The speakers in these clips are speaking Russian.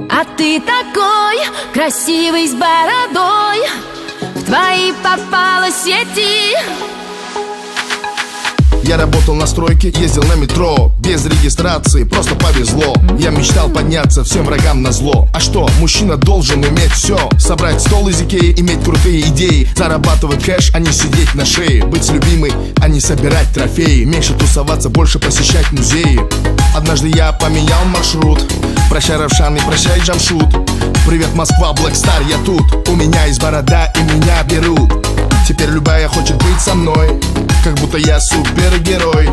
А ты такой красивый с бородой, в твои попала сети. Я работал на стройке, ездил на метро, без регистрации, просто повезло. Я мечтал подняться всем врагам назло. А что, мужчина должен иметь все: собрать стол из Икеи, иметь крутые идеи, зарабатывать кэш, а не сидеть на шее, быть любимой, а не собирать трофеи, меньше тусоваться, больше посещать музеи. Однажды я поменял маршрут. Прощай, Равшан, и прощай, Джамшут. Привет, Москва, Black Star, я тут. У меня есть борода, и меня берут. Теперь любая хочет быть со мной, как будто я супергерой.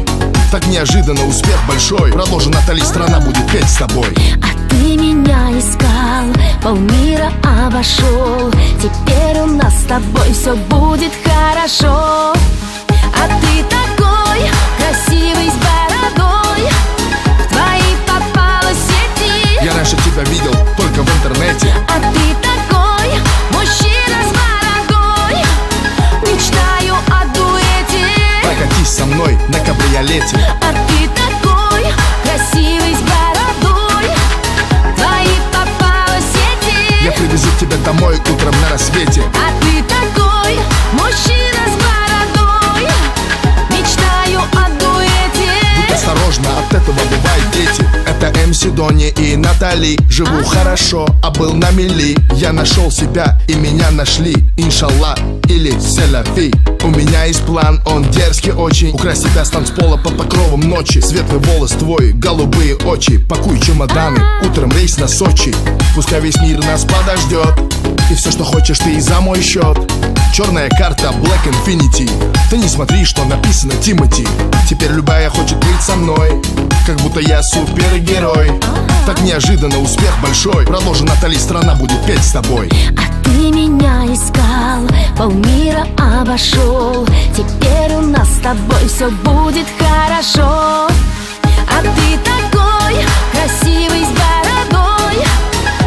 Так неожиданно успех большой. Продолжи, Натали, страна будет петь с тобой. А ты меня искал, полмира обошел. Теперь у нас с тобой все будет хорошо. А ты такой красивый с бородой, в твои попала сети. Я раньше тебя видел только в интернете. А ты такой мужчина с бородой, мечтаю о дуэте. Прокатись со мной на кабриолете. А ты такой красивый с бородой, в твои попала сети. Я привезу тебя домой утром на рассвете. А ты такой мужчина с бородой, мечтаю о дуэте. Будь осторожна, от этого бывают дети. Это МС Дони и Натали. Живу хорошо, а был на мели. Я нашел себя и меня нашли. Иншаллах или селяфи. У меня есть план, он дерзкий очень. Украсть тебя с танцпола под покровом ночи. Светлый волос твой, голубые очи. Пакуй чемоданы, утром рейс на Сочи. Пускай весь мир нас подождет, и все, что хочешь, ты и за мой счет. Черная карта Black Infinity. Ты не смотри, что написано Тимати. Теперь любая хочет быть со мной, как будто я супергерой. Так неожиданно успех большой. Продолжи, Натали, страна будет петь с тобой. А ты меня искал, полмира обошел. Теперь у нас с тобой все будет хорошо. А ты такой красивый с бородой,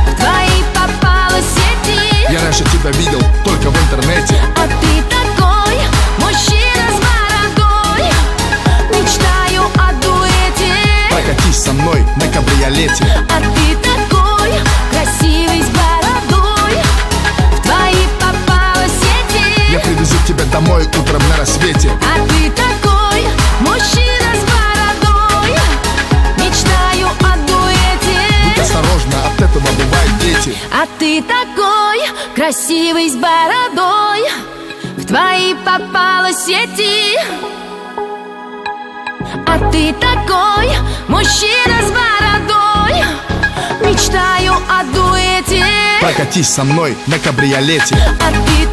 в твои попала сети. Я раньше тебя видел только в интернете. А ты такой мужчина с бородой, мечтаю о дуэте. Прокатись со мной на кабриолете. А ты такой красивый с бородой, в твои попала сети. Я привезу тебя домой утром на рассвете. А ты такой мужчина с бородой, мечтаю о дуэте. Будь осторожна, от этого бывают дети. А ты такой красивый с бородой, в твои попала сети. А ты такой мужчина с бородой, мечтаю о дуэте. Прокатись со мной на кабриолете. А ты